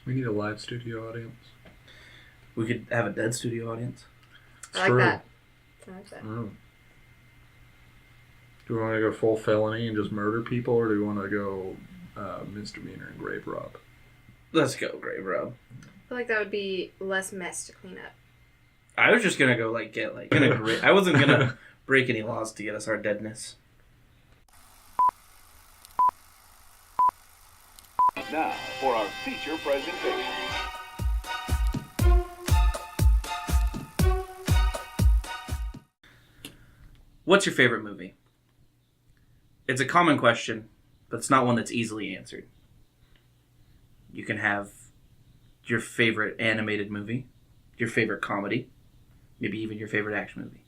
We need a live studio audience. We could have a dead studio audience. It's I like true. that. I like that. Mm. Do we want to go full felony and just murder people, or do we want to go misdemeanor and grave rob? Let's go, grave rob. I feel like that would be less mess to clean up. I was just gonna go I wasn't gonna break any laws to get us our deadness. Now for our feature presentation. What's your favorite movie? It's a common question, but it's not one that's easily answered. You can have your favorite animated movie, your favorite comedy, maybe even your favorite action movie.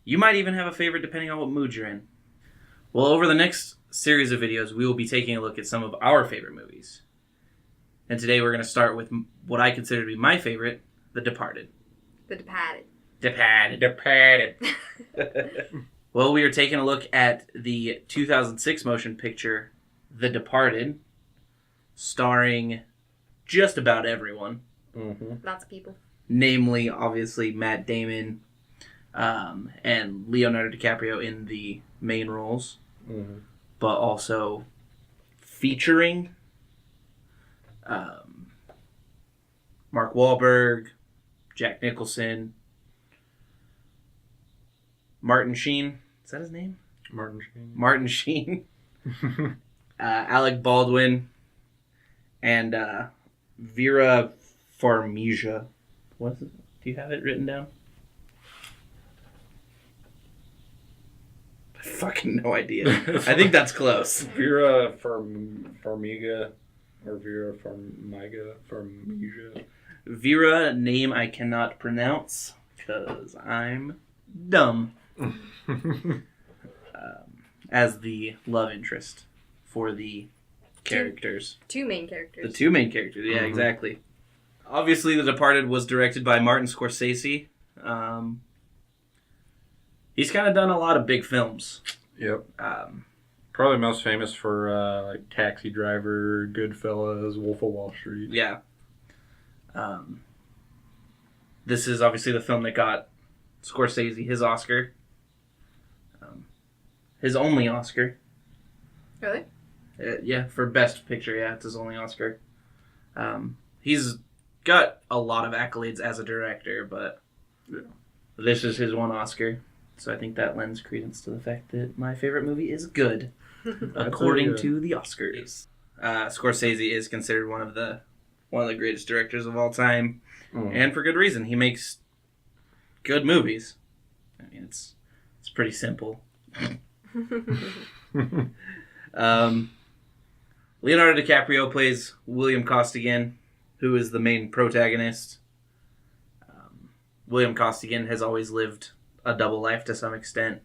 You might even have a favorite depending on what mood you're in. Well, over the next series of videos, we will be taking a look at some of our favorite movies. And today we're going to start with what I consider to be my favorite, The Departed. The Departed. Departed. Well, we are taking a look at the 2006 motion picture, The Departed, starring just about everyone. Mm-hmm. Lots of people. Namely, obviously, Matt Damon and Leonardo DiCaprio in the main roles. Mm-hmm. But also featuring Mark Wahlberg, Jack Nicholson, Martin Sheen. Is that his name? Martin Sheen. Martin Sheen. Alec Baldwin. And Vera Farmiga. What is it? Do you have it written down? I fucking no idea. I think that's close. Vera Farmiga or Vera Farmiga. Vera, name I cannot pronounce because I'm dumb. As the love interest for the characters. Two main characters. The two main characters, yeah, exactly. Obviously, The Departed was directed by Martin Scorsese. He's kind of done a lot of big films. Yep. Probably most famous for like Taxi Driver, Goodfellas, Wolf of Wall Street. Yeah. This is obviously the film that got Scorsese his Oscar. His only Oscar. Really? Yeah, for Best Picture, yeah, it's his only Oscar. He's got a lot of accolades as a director, but this is his one Oscar. So I think that lends credence to the fact that my favorite movie is good, according to the Oscars. Scorsese is considered one of the greatest directors of all time, and for good reason. He makes good movies. I mean, it's pretty simple. Leonardo DiCaprio plays William Costigan, who is the main protagonist. William Costigan has always lived a double life to some extent,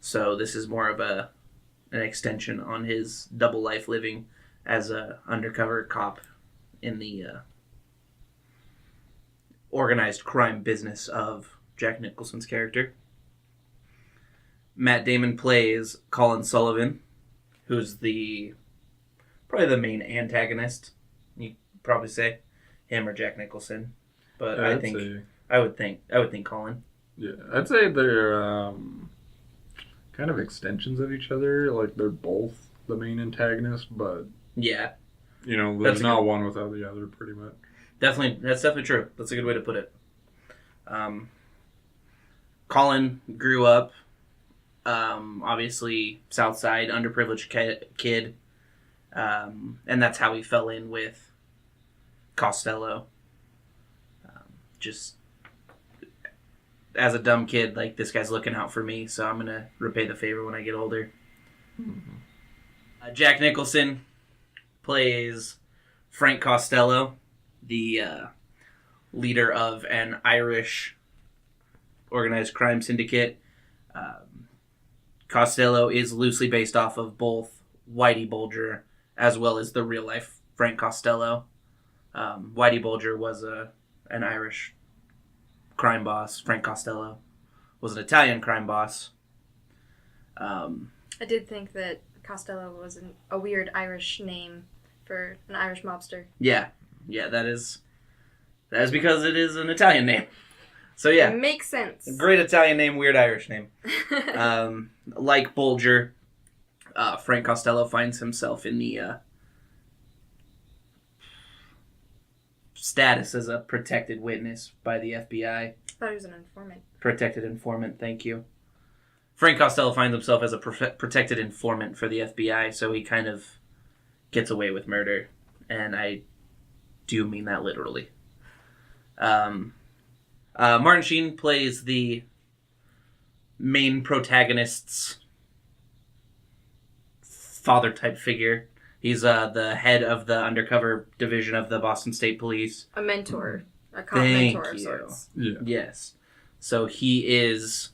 so this is more of an extension on his double life living as a undercover cop in the organized crime business of Jack Nicholson's character. Matt Damon plays Colin Sullivan, who's probably the main antagonist. You probably say him or Jack Nicholson, but I would think Colin. Yeah, I'd say they're kind of extensions of each other. Like they're both the main antagonist, but Yeah, there's not one without the other, pretty much. that's definitely true. That's a good way to put it. Colin grew up, obviously South Side, underprivileged kid, and that's how he fell in with Costello. Just as a dumb kid, like, this guy's looking out for me, so I'm gonna repay the favor when I get older. Jack Nicholson plays Frank Costello, the leader of an Irish organized crime syndicate. Costello is loosely based off of both Whitey Bulger as well as the real-life Frank Costello. Whitey Bulger was an Irish crime boss. Frank Costello was an Italian crime boss. I did think that Costello was a weird Irish name for an Irish mobster. Yeah, that is because it is an Italian name. So yeah, It makes sense. great Italian name, weird Irish name. Like Bulger, Frank Costello finds himself in the status as a protected witness by the FBI. I thought he was an informant. Protected informant, thank you. Frank Costello finds himself as a protected informant for the FBI, so he kind of gets away with murder. And I do mean that literally. Martin Sheen plays the main protagonist's father-type figure. He's the head of the undercover division of the Boston State Police. A mentor. A cop Thank mentor of you. sorts. Yeah. Yes. So he is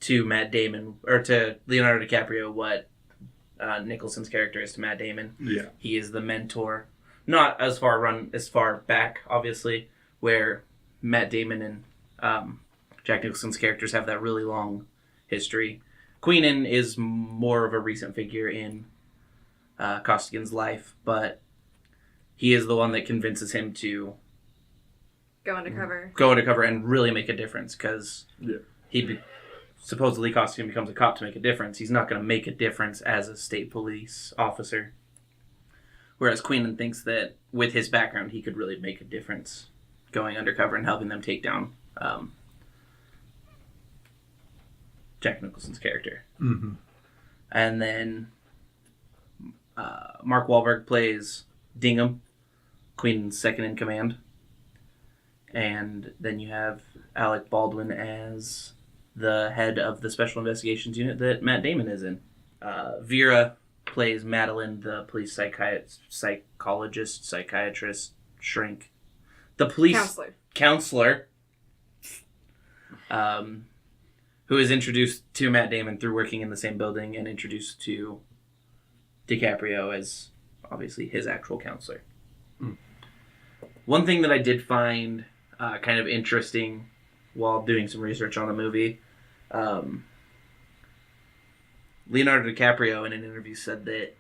to Matt Damon, or to Leonardo DiCaprio, what Nicholson's character is to Matt Damon. Yeah. He is the mentor. Not as far back, obviously, where Matt Damon and Jack Nicholson's characters have that really long history. Queenan is more of a recent figure in Costigan's life, but he is the one that convinces him to Go undercover. go undercover and really make a difference, because Yeah. supposedly Costigan becomes a cop to make a difference. He's not going to make a difference as a state police officer. Whereas Queenan thinks that with his background, he could really make a difference going undercover and helping them take down Jack Nicholson's character. Mm-hmm. And then Mark Wahlberg plays Dingham, Queenan's second in command. And then you have Alec Baldwin as the head of the Special Investigations Unit that Matt Damon is in. Vera plays Madeline, the police psychiatrist, shrink. The police counselor, who is introduced to Matt Damon through working in the same building and introduced to DiCaprio as obviously his actual counselor. Mm. One thing that I did find kind of interesting while doing some research on the movie, Leonardo DiCaprio in an interview said that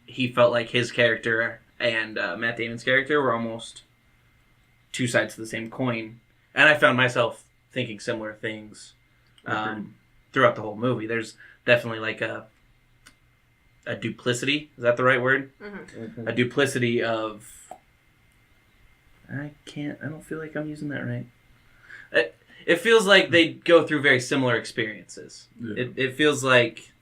he felt like his character and Matt Damon's character were almost two sides of the same coin. And I found myself thinking similar things throughout the whole movie. There's definitely like a duplicity. Is that the right word? Mm-hmm. Mm-hmm. A duplicity of... I don't feel like I'm using that right. It feels like they go through very similar experiences. Yeah. It feels like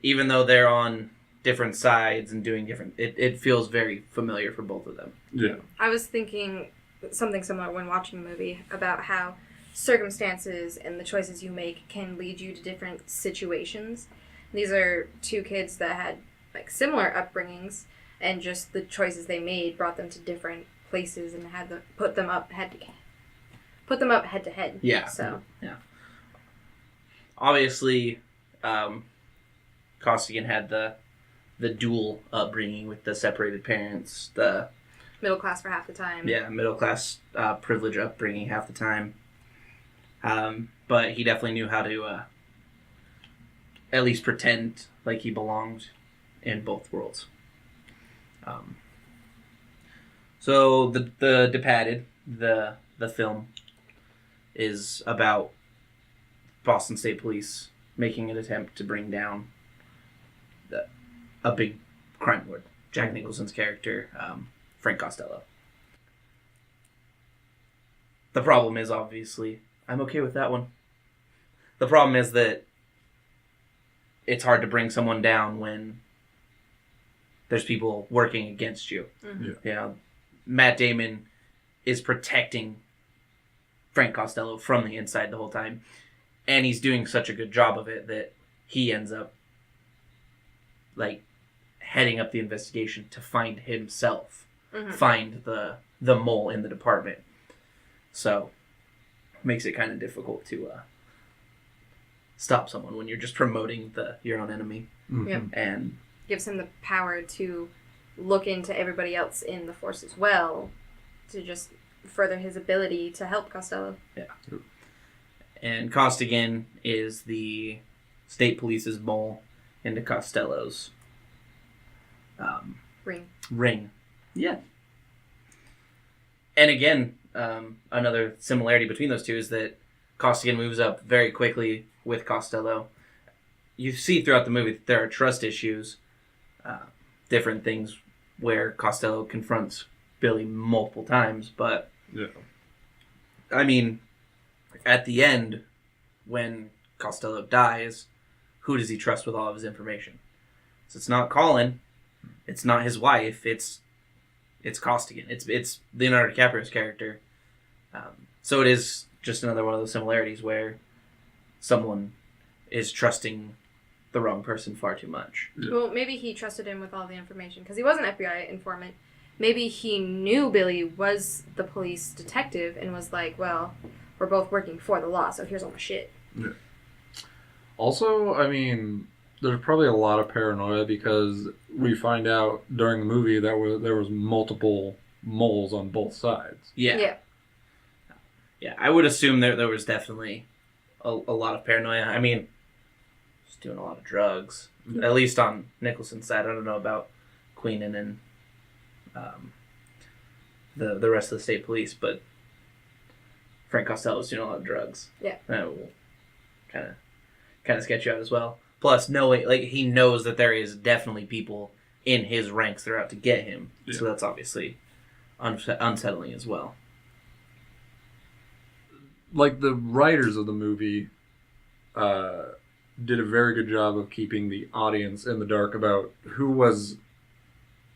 even though they're on different sides and doing different... It feels very familiar for both of them. Yeah. I was thinking something similar when watching the movie about how circumstances and the choices you make can lead you to different situations. These are two kids that had like similar upbringings, and just the choices they made brought them to different places and had to put them up head to head. Yeah. So obviously, Costigan had the dual upbringing with the separated parents, the middle class for half the time. middle class privilege upbringing half the time. But he definitely knew how to at least pretend like he belonged in both worlds. So the Departed, the film, is about Boston State Police making an attempt to bring down a big crime lord, Jack Nicholson's character, Frank Costello. The problem is, obviously, I'm okay with that one. The problem is that it's hard to bring someone down when there's people working against you. Mm-hmm. Yeah. You know, Matt Damon is protecting Frank Costello from the inside the whole time, and he's doing such a good job of it that he ends up like heading up the investigation to find himself, find the mole in the department. So makes it kind of difficult to stop someone when you're just promoting your own enemy. Mm-hmm. Yep. And Gives him the power to look into everybody else in the force as well, to just further his ability to help Costello. And Costigan is the state police's mole into Costello's Ring. Yeah. And again, another similarity between those two is that Costigan moves up very quickly with Costello. You see throughout the movie that there are trust issues, different things where Costello confronts Billy multiple times, but Yeah. I mean, at the end, when Costello dies, who does he trust with all of his information? So it's not Colin, it's not his wife, it's Costigan. It's Leonardo DiCaprio's character. So it is just another one of those similarities where someone is trusting the wrong person far too much. Yeah. Well, maybe he trusted him with all the information because he was an FBI informant. Maybe he knew Billy was the police detective and was like, well, we're both working for the law, so here's all my shit. Yeah. Also, I mean, there's probably a lot of paranoia because we find out during the movie that there was multiple moles on both sides. Yeah, I would assume there was definitely a lot of paranoia. I mean, just doing a lot of drugs, at least on Nicholson's side. I don't know about Queenan and the rest of the state police, but Frank Costello was doing a lot of drugs. Yeah. That will kind of sketch you out as well. Plus, knowing, like, he knows that there is definitely people in his ranks that are out to get him. Yeah. So that's obviously unsettling as well. Like, the writers of the movie did a very good job of keeping the audience in the dark about who was,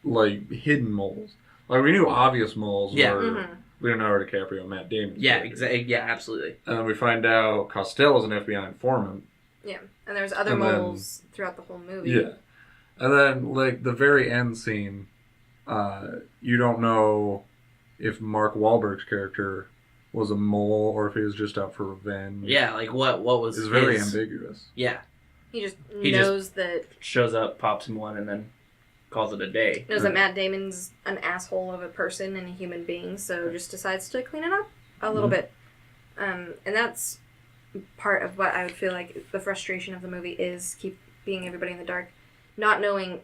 like, hidden moles. Like, we knew obvious moles Yeah. were Leonardo DiCaprio and Matt Damon. Yeah, exactly. Yeah, absolutely. And then we find out Costello's an FBI informant. Yeah, and there's other And then- moles throughout the whole movie. Yeah. And then, like, the very end scene, you don't know if Mark Wahlberg's character was a mole or if he was just out for revenge. Yeah, like what was It's very his... ambiguous. Yeah, He just He knows that shows up, pops him one, and then calls it a day. knows that Matt Damon's an asshole of a person and a human being, so just decides to clean it up a little bit. And that's part of what I would feel like the frustration of the movie is keeping everybody in the dark, not knowing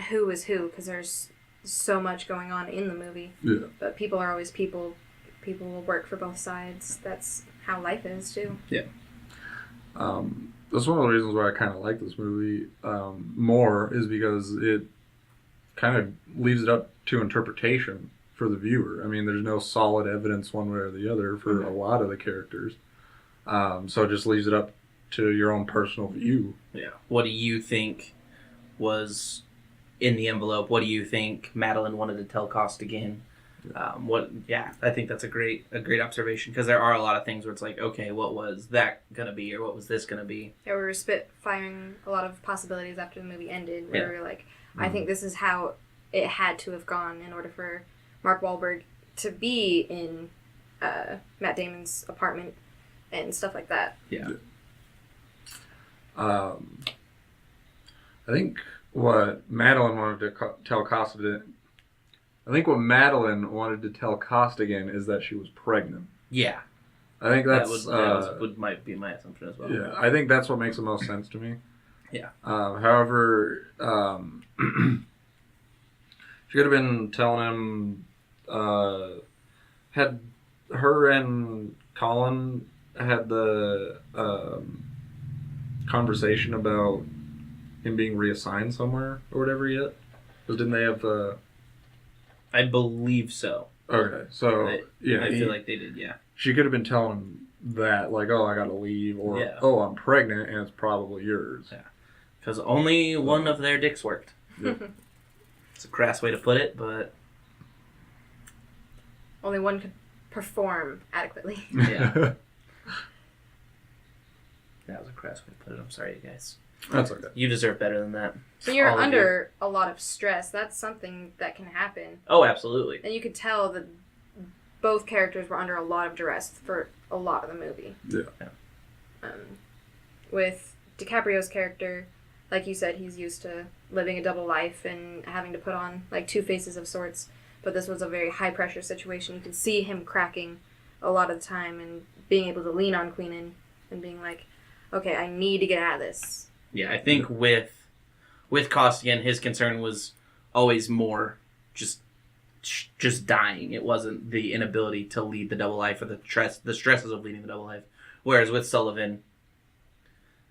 who is who, because there's so much going on in the movie. Yeah. But people are always people. People will work for both sides. That's how life is, too. That's one of the reasons why I kind of like this movie more is because it kind of leaves it up to interpretation for the viewer. I mean, there's no solid evidence one way or the other for a lot of the characters. So it just leaves it up to your own personal view. Yeah. What do you think was in the envelope? What do you think Madeline wanted to tell Costigan? I think that's a great observation, because there are a lot of things where it's like, okay, what was that gonna be, or what was this gonna be? Yeah, we were spitfiring a lot of possibilities after the movie ended, where we were like, I think this is how it had to have gone in order for Mark Wahlberg to be in Matt Damon's apartment and stuff like that. Yeah. I think what Madeline wanted to tell Costigan. I think what Madeline wanted to tell Costigan is that she was pregnant. Yeah. I think that's might be my assumption as well. yeah. I think that's what makes the most sense to me. Yeah. However, she could have been telling him. Had her and Colin had the conversation about him being reassigned somewhere or whatever yet? Because didn't they have the? I believe so. Okay, so I feel like they did. Yeah. she could have been telling him that, like, oh, I gotta leave, or oh, I'm pregnant and it's probably yours. Yeah. Because only one of their dicks worked. Yeah. It's a crass way to put it, but Only one could perform adequately. yeah. That was a crass way to put it. I'm sorry, you guys. That's okay. You deserve better than that. When you're All of under a lot of stress, that's something that can happen. Oh, absolutely. And you could tell that both characters were under a lot of duress for a lot of the movie. Yeah. With DiCaprio's character, like you said, he's used to living a double life and having to put on like two faces of sorts. But this was a very high pressure situation. You could see him cracking a lot of the time and being able to lean on Queenan and being like, okay, I need to get out of this. Yeah, I think with Costigan, his concern was always more just dying. It wasn't the inability to lead the double life or the stresses of leading the double life. Whereas with Sullivan,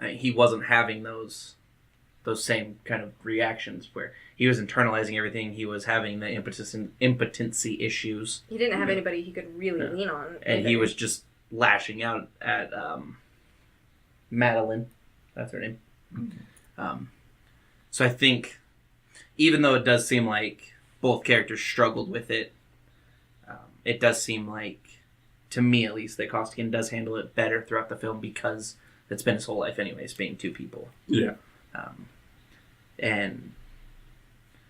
he wasn't having those same kind of reactions where he was internalizing everything. He was having the impotency issues. He didn't have anybody he could really lean on. And either. he was just lashing out at Madeline. That's her name. So I think, even though it does seem like both characters struggled with it, it does seem like, to me at least, that Costigan does handle it better throughout the film because it's been his whole life anyways, being two people. Yeah. And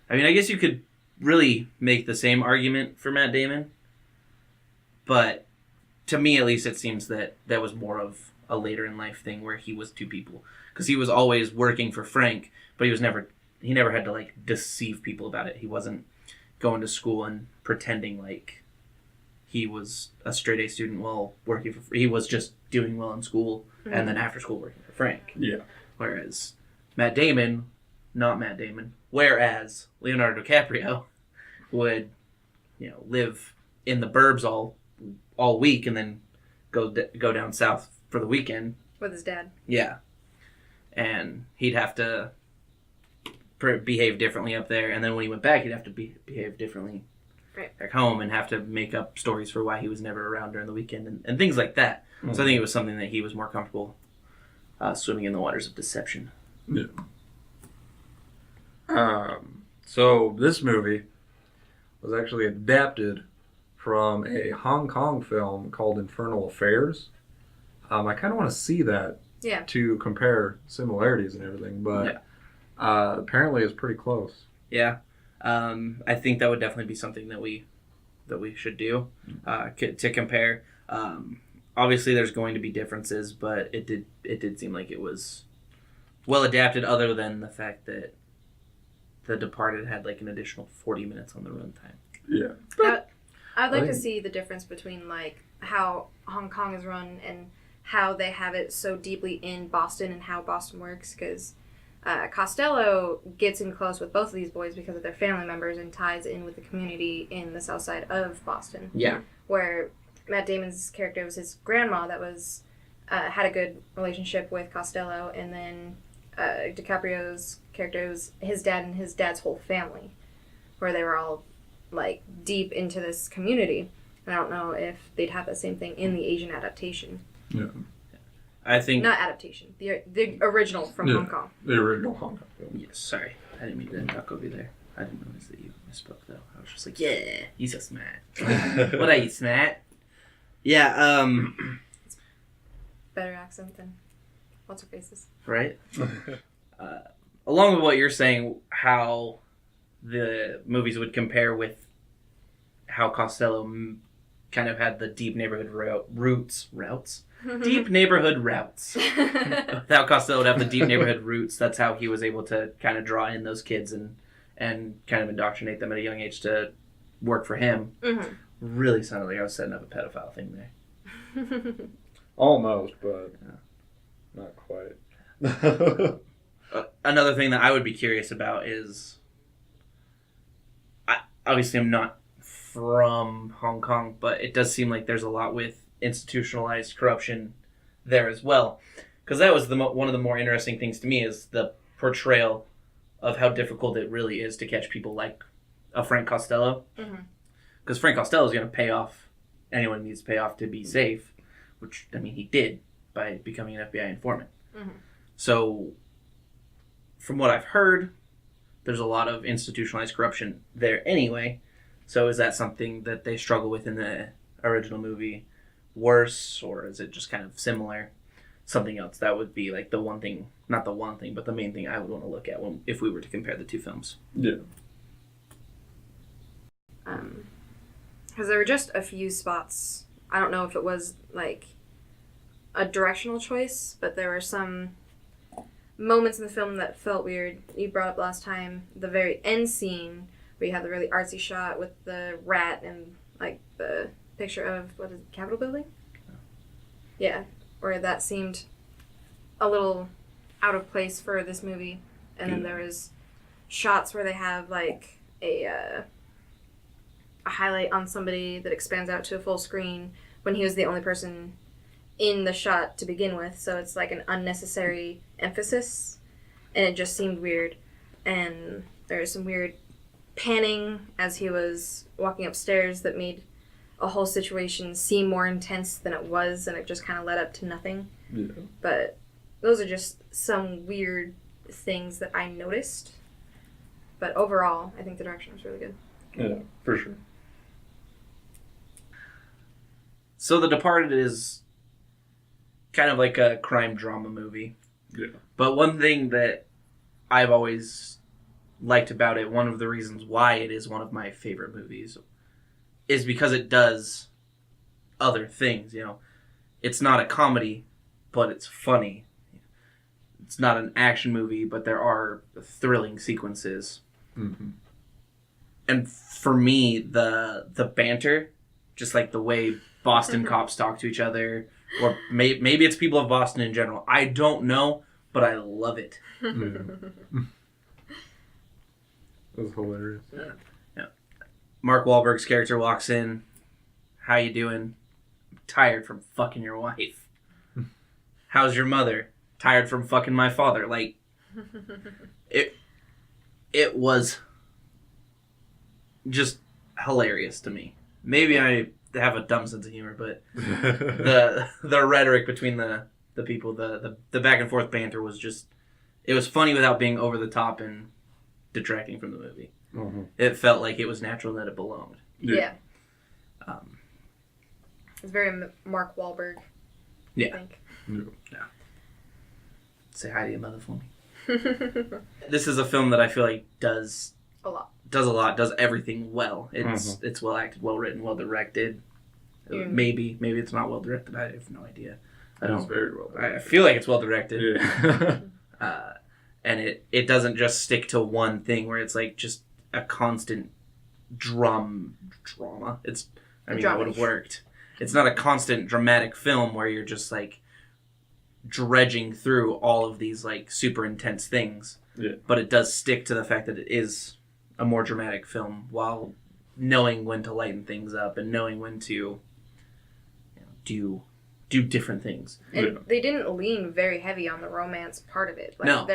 I mean, I guess you could really make the same argument for Matt Damon, but to me at least it seems that was more of a later in life thing where he was two people, because he was always working for Frank, but he never had to like deceive people about it. He wasn't going to school and pretending like he was a straight A student while working for. He was just doing well in school and then after school working for Frank. Yeah. Whereas Matt Damon, not Matt Damon. Whereas Leonardo DiCaprio would, live in the burbs all week and then go down south for the weekend with his dad. Yeah, and he'd have to behave differently up there, and then when he went back, he'd have to behave differently back home and have to make up stories for why he was never around during the weekend and things like that. Mm-hmm. So I think it was something that he was more comfortable swimming in the waters of deception. Yeah. So this movie was actually adapted from a Hong Kong film called Infernal Affairs. I kind of want to see that to compare similarities and everything, but apparently it's pretty close. Yeah. I think that would definitely be something that we should do to compare. Obviously, there's going to be differences, but it did seem like it was well adapted, other than the fact that The Departed had like an additional 40 minutes on the runtime. Yeah. I'd like to see the difference between like how Hong Kong is run and how they have it so deeply in Boston and how Boston works, because Costello gets in close with both of these boys because of their family members and ties in with the community in the south side of Boston. Yeah. Where Matt Damon's character was his grandma that was had a good relationship with Costello, and then DiCaprio's character was his dad and his dad's whole family, where they were all like deep into this community. And I don't know if they'd have the same thing in the Asian adaptation. Yeah. I think not adaptation, the original from Hong Kong. The original Hong Kong film. Yes, sorry. I didn't mean to talk over you there. I didn't notice that you misspoke though. I was just like, yeah, he's so smart. What are you, smart? Yeah, better accent than what's her face's. Right? Along with what you're saying, how the movies would compare with how Costello kind of had the deep neighborhood routes. Deep neighborhood routes. How Costello would have the deep neighborhood roots. That's how he was able to kind of draw in those kids and kind of indoctrinate them at a young age to work for him. Mm-hmm. Really sounded like I was setting up a pedophile thing there. Almost, but not quite. Another thing that I would be curious about is, obviously I'm not from Hong Kong, but it does seem like there's a lot with institutionalized corruption there as well. Because that was one of the more interesting things to me, is the portrayal of how difficult it really is to catch people like a Frank Costello. Because Frank Costello is going to pay off anyone who needs to pay off to be safe, which, I mean, he did by becoming an FBI informant. So, from what I've heard, there's a lot of institutionalized corruption there anyway. So is that something that they struggle with in the original movie worse, or is it just kind of similar? Something else that would be like the one thing, not the one thing, but the main thing I would want to look at if we were to compare the two films. Yeah. Because there were just a few spots. I don't know if it was like a directional choice, but there were some moments in the film that felt weird. You brought up last time the very end scene where you have the really artsy shot with the rat and like the picture of what is it, Capitol building? Yeah, where that seemed a little out of place for this movie. And then there was shots where they have like a highlight on somebody that expands out to a full screen when he was the only person in the shot to begin with. So it's like an unnecessary emphasis, and it just seemed weird. And there was some weird panning as he was walking upstairs that made a whole situation seem more intense than it was, and it just kind of led up to nothing. Yeah. But those are just some weird things that I noticed. But overall, I think the direction was really good. Yeah, for sure. So The Departed is kind of like a crime drama movie. Yeah. But one thing that I've always liked about it, one of the reasons why it is one of my favorite movies, is because it does other things, you know. It's not a comedy, but it's funny. It's not an action movie, but there are thrilling sequences. Mm-hmm. And for me, the banter, just like the way Boston cops talk to each other, or maybe it's people of Boston in general. I don't know, but I love it. Yeah. That was hilarious. Yeah. Mark Wahlberg's character walks in. How you doing? I'm tired from fucking your wife. How's your mother? Tired from fucking my father. Like, it was just hilarious to me. Maybe I have a dumb sense of humor, but the rhetoric between the people, the back and forth banter was just, it was funny without being over the top and detracting from the movie. Uh-huh. It felt like it was natural and that it belonged. Yeah. It's very Mark Wahlberg. Yeah. I think. Yeah. Say hi to your mother for me. This is a film that I feel like does A lot. does everything well. It's well acted, well written, well directed. Mm. Maybe it's not well directed. I have no idea. I It's don't. very well done. I feel like it's well directed. Yeah. And it doesn't just stick to one thing where it's like just a constant drama. That would have worked. It's not a constant dramatic film where you're just like dredging through all of these like super intense things. Yeah. But it does stick to the fact that it is a more dramatic film while knowing when to lighten things up and knowing when to do different things. And they didn't lean very heavy on the romance part of it. Like, No.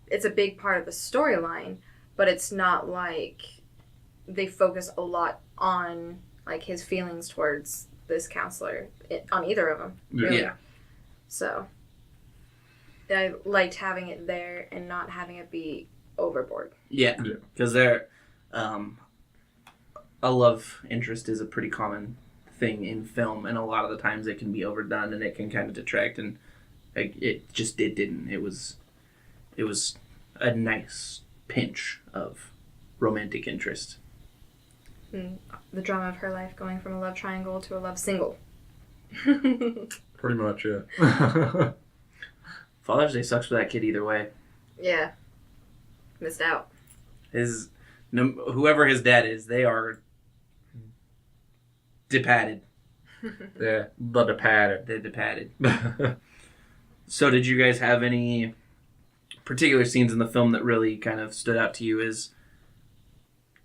It's a big part of the storyline, but it's not like they focus a lot on like his feelings towards this counselor on either of them. Really. Yeah. So I liked having it there and not having it be overboard. Yeah. Because they're a love interest is a pretty common thing in film, and a lot of the times it can be overdone and it can kind of detract, and it didn't. It was a nice pinch of romantic interest. And the drama of her life going from a love triangle to a love single. Pretty much, yeah. Father's Day sucks for that kid either way. Yeah. Missed out. Whoever his dad is, they are depadded. Yeah, the departed. They're depadded. So did you guys have any particular scenes in the film that really kind of stood out to you as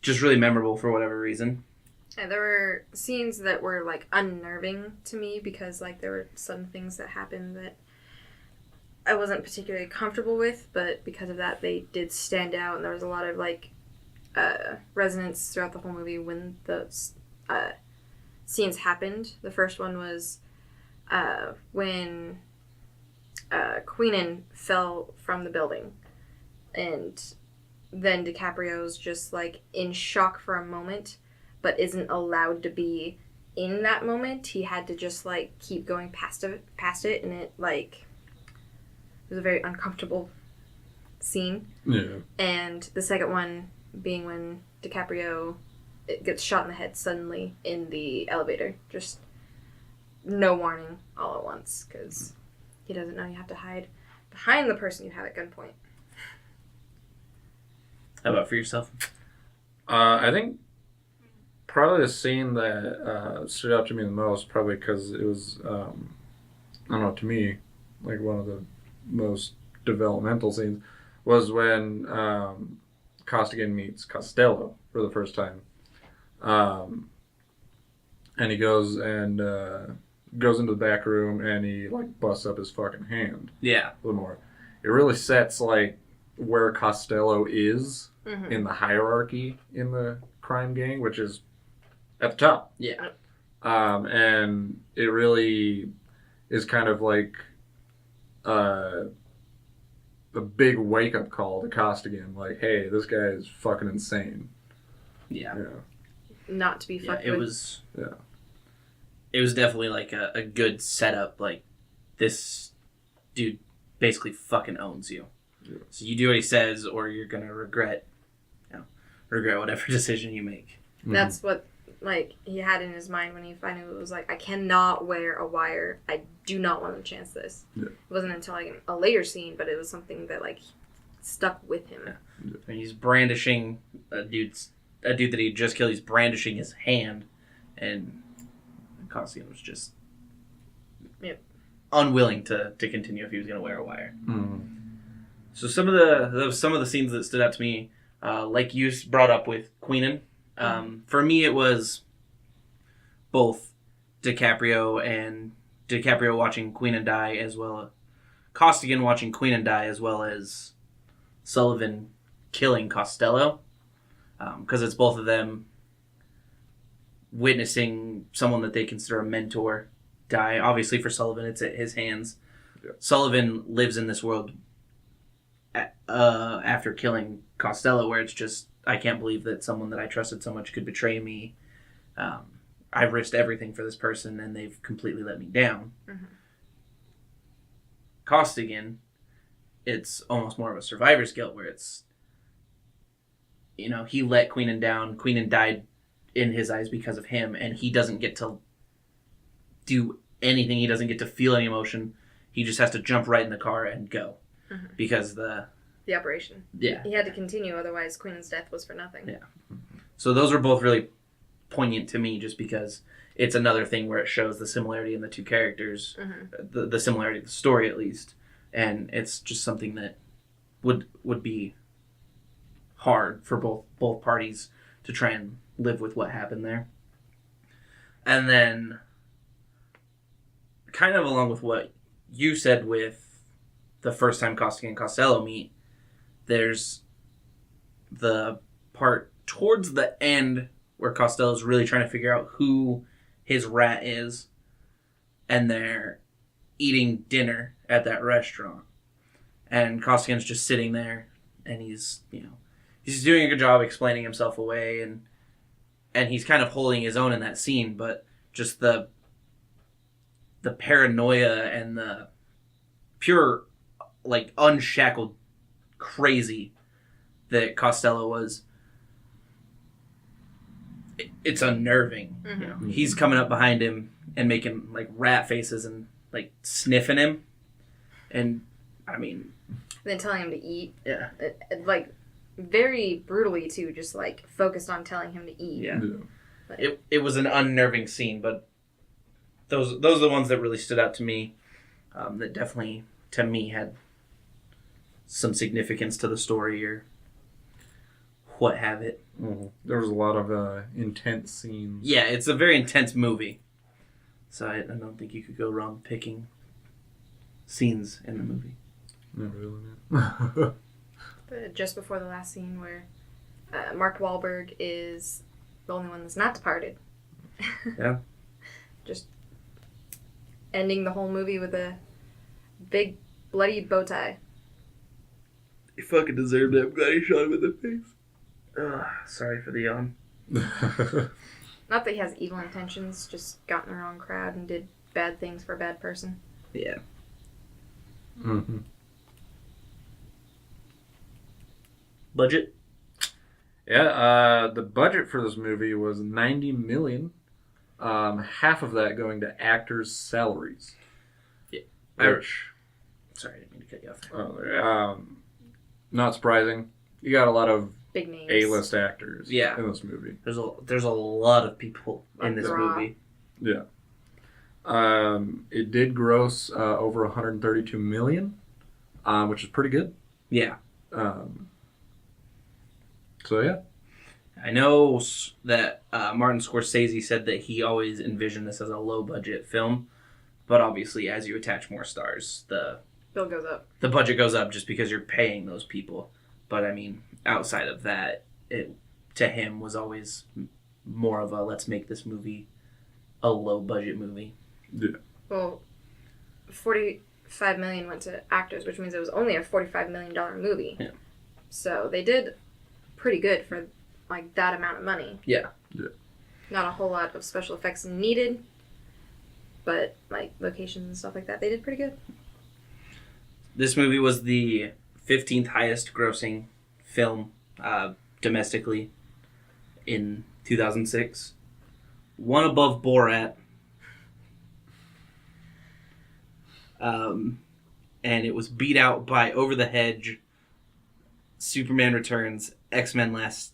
just really memorable for whatever reason? Yeah, there were scenes that were like unnerving to me because like there were some things that happened that I wasn't particularly comfortable with, but because of that they did stand out, and there was a lot of like resonance throughout the whole movie when those scenes happened. The first one was when Queenan fell from the building, and then DiCaprio's just like in shock for a moment, but isn't allowed to be in that moment. He had to just like keep going past it, and it like it was a very uncomfortable scene. Yeah. And the second one being when DiCaprio gets shot in the head suddenly in the elevator, just no warning, all at once, because he doesn't know you have to hide behind the person you have at gunpoint. How about for yourself? I think probably the scene that stood out to me the most, probably because it was, I don't know, to me, like one of the most developmental scenes, was when Costigan meets Costello for the first time. And he goes into the back room and he like busts up his fucking hand Yeah. a little more. It really sets like where Costello is in the hierarchy in the crime gang, which is at the top. Yeah. And it really is kind of like a big wake up call to Costigan. Like, hey, this guy is fucking insane. Yeah. Not to be Yeah, fucked it with. was. Yeah. It was definitely like a good setup. Like, this dude basically fucking owns you. Yeah. So you do what he says, or you're gonna regret whatever decision you make. That's what, like, he had in his mind when he finally was like, I cannot wear a wire. I do not want to chance this. Yeah. It wasn't until, like, a later scene, but it was something that, like, stuck with him. Yeah. And he's brandishing a dude that he just killed. He's brandishing his hand, and Costigan was just unwilling to continue if he was going to wear a wire. Mm-hmm. So some of the scenes that stood out to me, like you brought up with Queenan, for me it was both DiCaprio watching Queenan die, as well as Costigan watching Queenan die, as well as Sullivan killing Costello, because it's both of them witnessing someone that they consider a mentor die. Obviously for Sullivan it's at his hands. Yeah. Sullivan Lives in this world after killing Costello, where it's just, I can't believe that someone that I trusted so much could betray me. I've risked everything for this person and they've completely let me down. Mm-hmm. Costigan, it's almost more of a survivor's guilt, where it's, he let Queenan down. Queenan died in his eyes because of him, and he doesn't get to do anything. He doesn't get to feel any emotion. He just has to jump right in the car and go. Mm-hmm. Because the operation. Yeah. He had to continue, otherwise Queen's death was for nothing. Yeah. So those are both really poignant to me, just because it's another thing where it shows the similarity in the two characters, the similarity of the story at least, and it's just something that would be hard for both parties to try and live with what happened there. And then, kind of along with what you said with the first time Costigan and Costello meet, there's the part towards the end where Costello's really trying to figure out who his rat is, and they're eating dinner at that restaurant. And Costigan's just sitting there, and he's doing a good job explaining himself away, and he's kind of holding his own in that scene, but just the paranoia and the pure, like, unshackled crazy that Costello was, it's unnerving. Mm-hmm. He's coming up behind him and making, like, rat faces and, like, sniffing him, and I mean, And then telling him to eat. yeah, Like, very brutally, too, just, like, focused on telling him to eat. yeah. It was an unnerving scene, but those are the ones that really stood out to me, that definitely, to me, had some significance to the story, or what have it. Mm-hmm. There was a lot of intense scenes. Yeah, it's a very intense movie, so I don't think you could go wrong picking scenes in the movie. Not really. But just before the last scene where Mark Wahlberg is the only one that's not departed. Yeah. Just ending the whole movie with a big bloody bow tie. He fucking deserved it. I'm glad he shot him in the face. Sorry for the yawn. Not that he has evil intentions, just got in the wrong crowd and did bad things for a bad person. Yeah. Mm-hmm. Budget? Yeah, the budget for this movie was $90 million. Half of that going to actors' salaries. Yeah. Which, Sorry, I didn't mean to cut you off there. not surprising. You got a lot of Big names. A-list actors Yeah. in this movie. There's a lot of people in this Raw. movie. Yeah. It did gross over $132 million, which is pretty good. Yeah. So yeah. I know that Martin Scorsese said that he always envisioned this as a low-budget film, but obviously as you attach more stars, the Bill goes up. the budget goes up just because you're paying those people. But I mean, outside of that, it to him was always more of a let's make this movie a low-budget movie. Yeah. Well, $45 million went to actors, which means it was only a $45 million movie. Yeah. So they did pretty good for like that amount of money. Yeah. Yeah. Not a whole lot of special effects needed, but like locations and stuff like that, they did pretty good. This movie was the 15th highest grossing film domestically in 2006. One above Borat. And it was beat out by Over the Hedge, Superman Returns, X-Men Last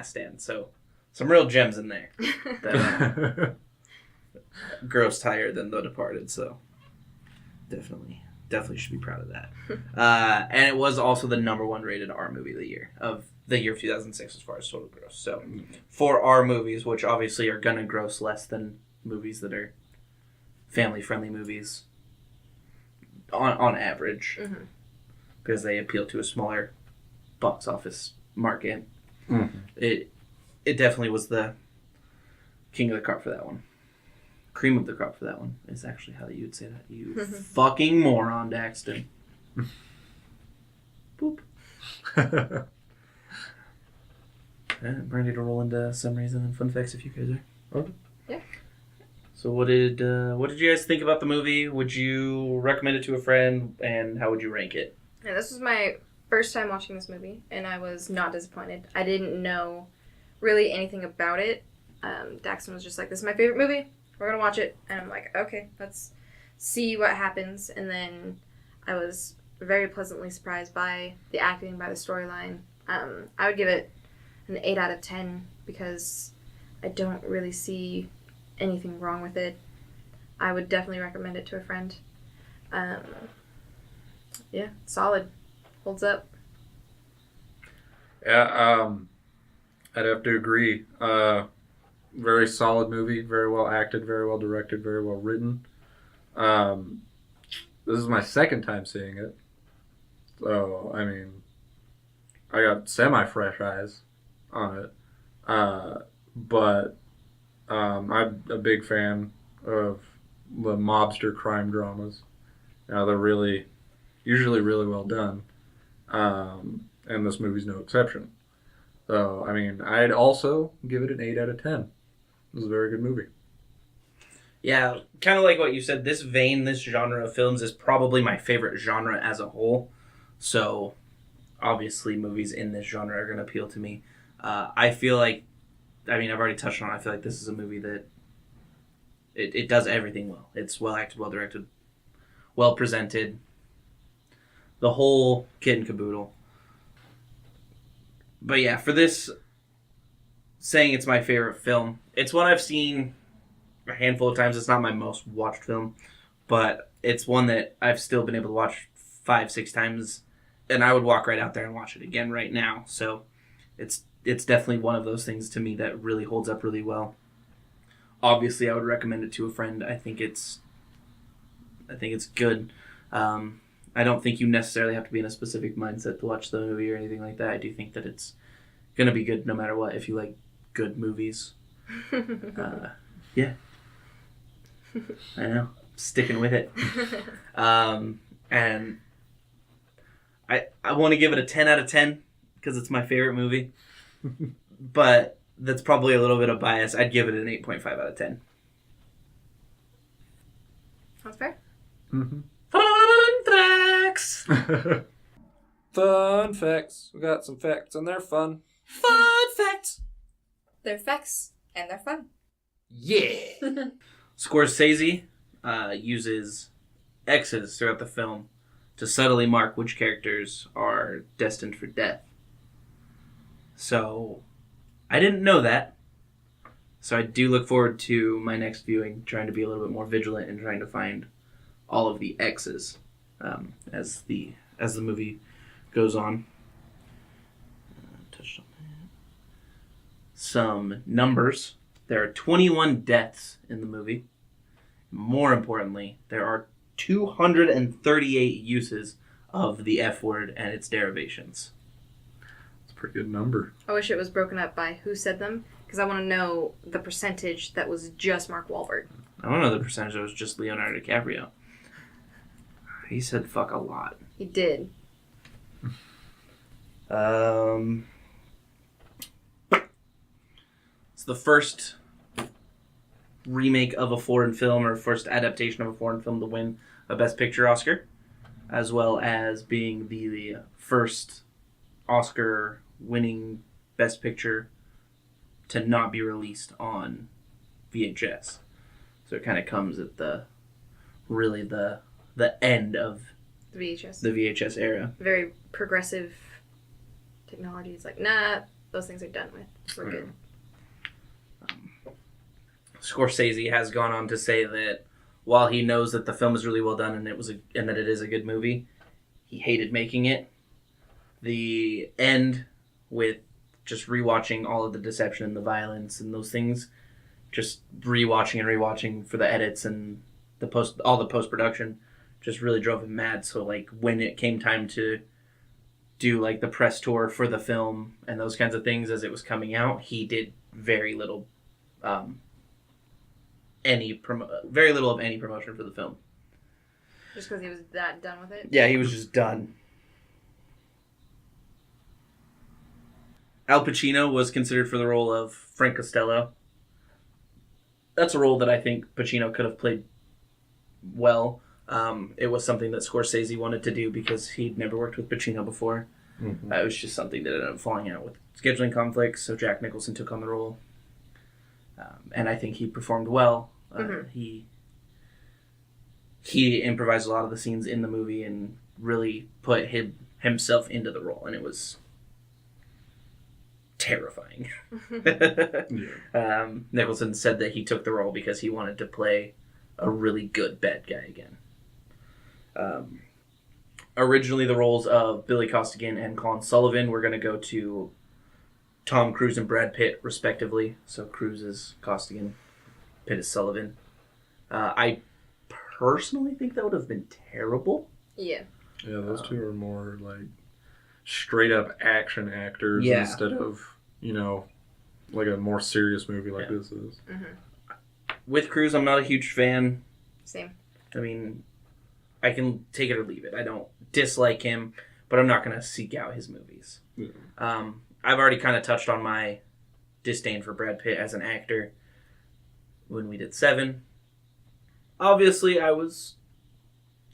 Stand. So some real gems in there that grossed higher than The Departed. So definitely should be proud of that. And it was also the number one rated R movie of the year of 2006 as far as total gross. So for R movies, which obviously are gonna gross less than movies that are family friendly movies on average, because they appeal to a smaller box office market. It definitely was the king of the crop for that one. Cream of the crop for that one is actually how you would say that. You fucking moron, Daxton. Boop. I'm ready to roll into summaries and then fun facts if you guys are. Okay. Yeah. So what did you guys think about the movie? Would you recommend it to a friend, and how would you rank it? And this was my first time watching this movie, and I was not disappointed. I didn't know really anything about it. Daxton was just like, this is my favorite movie. We're going to watch it. And I'm like, okay, let's see what happens. And then I was very pleasantly surprised by the acting, by the storyline. I would give it an 8 out of 10 because I don't really see anything wrong with it. I would definitely recommend it to a friend. Yeah, solid. Holds up. Yeah, I'd have to agree. Very solid movie, very well acted, very well directed, very well written. This is my second time seeing it. So, I mean, I got semi-fresh eyes on it. But I'm a big fan of the mobster crime dramas. They're usually really well done. And this movie's no exception. So, I mean, I'd also give it an 8 out of 10. It was a very good movie. Yeah, kind of like what you said, this genre of films is probably my favorite genre as a whole. So, obviously, movies in this genre are going to appeal to me. I feel like, I've already touched on it. I feel like this is a movie that it does everything well. It's well acted, well directed, well presented. The whole kit and caboodle. But yeah, for this, saying it's my favorite film, it's one I've seen a handful of times. It's not my most watched film, but it's one that I've still been able to watch 5-6 times, and I would walk right out there and watch it again right now. So it's definitely one of those things to me that really holds up really well. Obviously, I would recommend it to a friend. I think it's good. I don't think you necessarily have to be in a specific mindset to watch the movie or anything like that. I do think that it's going to be good no matter what if you like good movies. Yeah. I know. Sticking with it. And I want to give it a 10 out of 10 because it's my favorite movie. But that's probably a little bit of bias. I'd give it an 8.5 out of 10. Sounds fair. Mm-hmm. Fun facts! Fun facts. We got some facts and they're fun. Fun facts! They're facts, and they're fun. Yeah! Scorsese uses X's throughout the film to subtly mark which characters are destined for death. So, I didn't know that. So I do look forward to my next viewing, trying to be a little bit more vigilant and trying to find all of the X's as the movie goes on. Touched on some numbers. There are 21 deaths in the movie. More importantly, there are 238 uses of the F word and its derivations. It's a pretty good number. I wish it was broken up by who said them, because I want to know the percentage that was just Mark Wahlberg. I don't know the percentage that was just Leonardo DiCaprio. He said fuck a lot. He did. It's the first remake of a foreign film or first adaptation of a foreign film to win a Best Picture Oscar, as well as being the first Oscar-winning Best Picture to not be released on VHS. So it kind of comes at the end of The VHS. the VHS era. Very progressive technology. It's like, nah, those things are done with. We're good. Scorsese has gone on to say that while he knows that the film is really well done and that it is a good movie, he hated making it. The end with just rewatching all of the deception and the violence and those things, just rewatching for the edits and all the post production, just really drove him mad. So like when it came time to do like the press tour for the film and those kinds of things as it was coming out, he did very little of any promotion for the film. Just because he was that done with it? Yeah, he was just done. Al Pacino was considered for the role of Frank Costello. That's a role that I think Pacino could have played well. It was something that Scorsese wanted to do because he'd never worked with Pacino before. Mm-hmm. It was just something that ended up falling out with scheduling conflicts, so Jack Nicholson took on the role. And I think he performed well. He improvised a lot of the scenes in the movie and really put himself into the role, and it was terrifying. Yeah. Nicholson said that he took the role because he wanted to play a really good bad guy again. Originally, the roles of Billy Costigan and Colin Sullivan were going to go to Tom Cruise and Brad Pitt, respectively. So Cruise is Costigan, Pitt is Sullivan. I personally think that would have been terrible. Yeah. Yeah, those two are more like straight up action actors Yeah. instead of, like a more serious movie like Yeah. this is. With Cruise, I'm not a huge fan. Same. I mean, I can take it or leave it. I don't dislike him, but I'm not going to seek out his movies. Yeah. I've already kind of touched on my disdain for Brad Pitt as an actor when we did Seven. Obviously, I was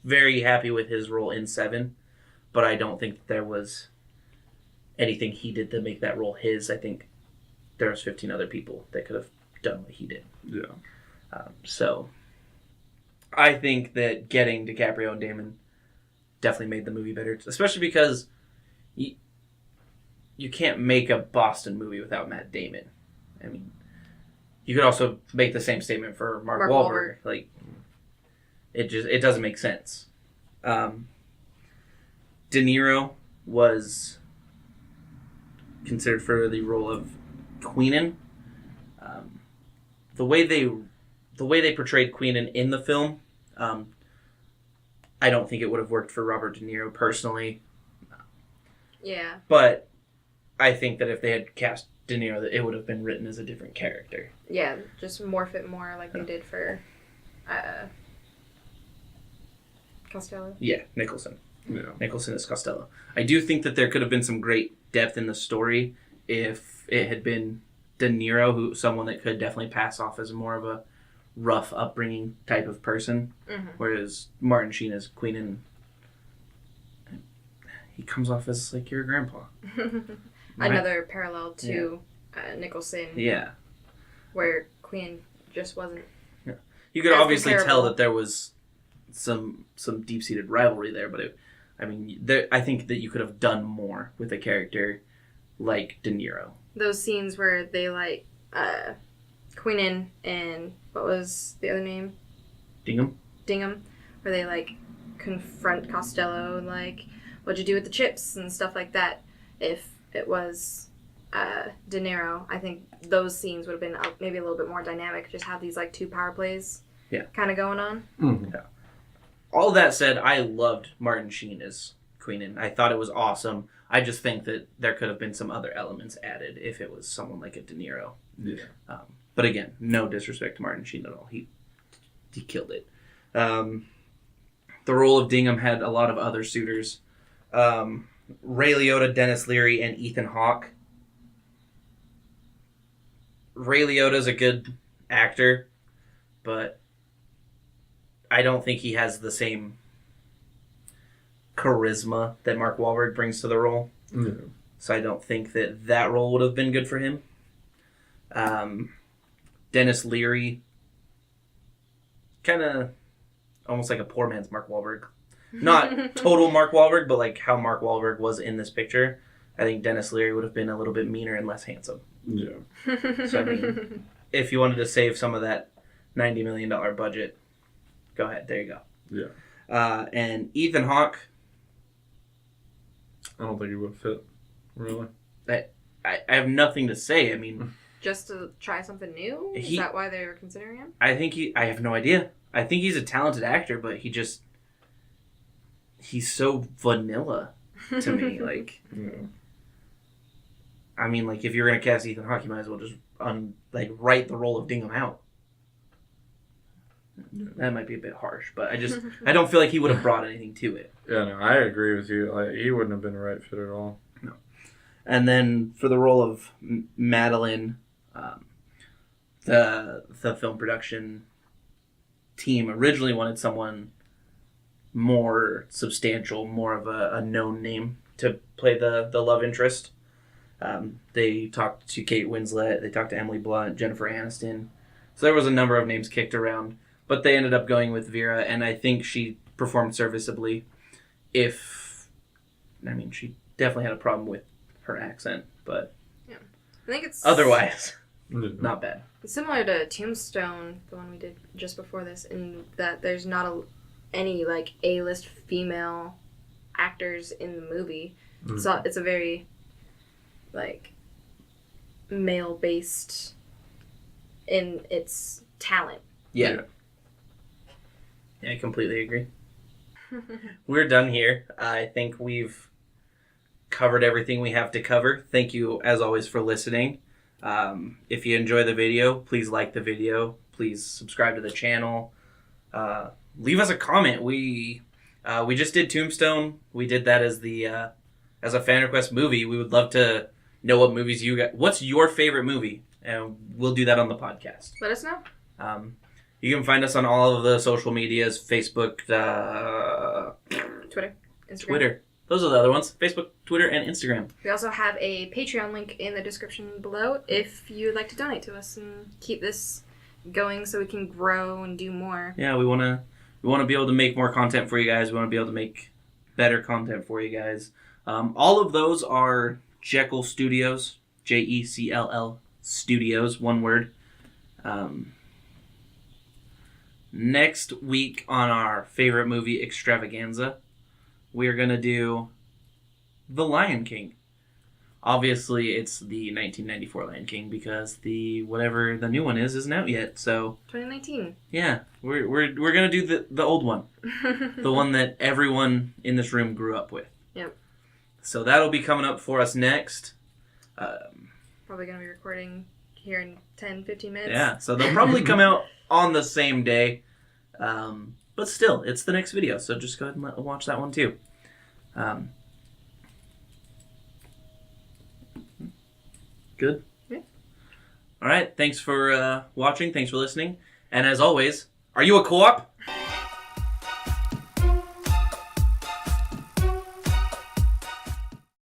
very happy with his role in Seven, but I don't think that there was anything he did to make that role his. I think there was 15 other people that could have done what he did. Yeah. So I think that getting DiCaprio and Damon definitely made the movie better, especially because you can't make a Boston movie without Matt Damon. I mean, you could also make the same statement for Mark Wahlberg. Like, it doesn't make sense. De Niro was considered for the role of Queenan. The way they portrayed Queenan in the film, I don't think it would have worked for Robert De Niro personally. Yeah. But I think that if they had cast De Niro, that it would have been written as a different character. Yeah, just morph it more like they did for Costello. Yeah, Nicholson. Yeah. Nicholson is Costello. I do think that there could have been some great depth in the story if it had been De Niro, someone that could definitely pass off as more of a rough upbringing type of person, whereas Martin Sheen is Queenan. He comes off as like your grandpa. Another parallel to Nicholson. Yeah. Where Queen just wasn't. You could As obviously comparable. tell that there was some deep-seated rivalry there, but I think that you could have done more with a character like De Niro. Those scenes where they Queenan and what was the other name? Dingham? Where they confront Costello and what'd you do with the chips and stuff like that. If it was De Niro, I think those scenes would have been maybe a little bit more dynamic. Just have these like two power plays, kind of going on. Mm-hmm. Yeah. All that said, I loved Martin Sheen as Queenan. I thought it was awesome. I just think that there could have been some other elements added if it was someone like a De Niro. Yeah. But again, no disrespect to Martin Sheen at all. He killed it. The role of Dingham had a lot of other suitors. Ray Liotta, Dennis Leary, and Ethan Hawke. Ray Liotta's a good actor, but I don't think he has the same charisma that Mark Wahlberg brings to the role. Yeah. So I don't think that role would have been good for him. Dennis Leary, kind of almost like a poor man's Mark Wahlberg. Not total Mark Wahlberg, but like how Mark Wahlberg was in this picture. I think Dennis Leary would have been a little bit meaner and less handsome. Yeah. So I mean, if you wanted to save some of that $90 million budget, go ahead. There you go. Yeah. And Ethan Hawke, I don't think he would fit, really. I have nothing to say. I mean, Just to try something new? Is He- that why they were considering him? I have no idea. I think he's a talented actor, but he's so vanilla to me. Like, Yeah. I mean, like, if you're going to cast Ethan Hawke, you might as well just, write the role of Dingham out. That might be a bit harsh, but I don't feel like he would have brought anything to it. Yeah, no, I agree with you. Like, he wouldn't have been the right fit at all. No. And then for the role of Madeline, the film production team originally wanted someone more substantial, more of a known name to play the love interest. They talked to Kate Winslet, they talked to Emily Blunt, Jennifer Aniston. So there was a number of names kicked around, but they ended up going with Vera, and I think she performed serviceably. She definitely had a problem with her accent, but I think it's otherwise, Yeah. not bad. It's similar to Tombstone, the one we did just before this, in that there's not any like A-list female actors in the movie. Mm. So it's a very like male-based in its talent. Yeah. I completely agree. We're done here. I think we've covered everything we have to cover. Thank you, as always, for listening. If you enjoy the video, please like the video. Please subscribe to the channel. Leave us a comment. We just did Tombstone. We did that as a fan request movie. We would love to know what movies you got. What's your favorite movie? And we'll do that on the podcast. Let us know. You can find us on all of the social medias: Facebook, Twitter, Instagram. Twitter. Those are the other ones: Facebook, Twitter, and Instagram. We also have a Patreon link in the description below if you'd like to donate to us and keep this going so we can grow and do more. Yeah, we want to be able to make more content for you guys. We want to be able to make better content for you guys. All of those are Jekyll Studios, Jecll Studios, one word. Next week on our favorite movie extravaganza, we're going to do The Lion King. Obviously, it's the 1994 Lion King because whatever the new one isn't out yet. So 2019. yeah, we're going to do the old one, the one that everyone in this room grew up with. Yep. So that'll be coming up for us next. Probably going to be recording here in 10, 15 minutes. Yeah, so they'll probably come out on the same day. But still, it's the next video, so just go ahead and watch that one too. Good? Yeah. All right, thanks for watching. Thanks for listening. And as always, are you a co-op?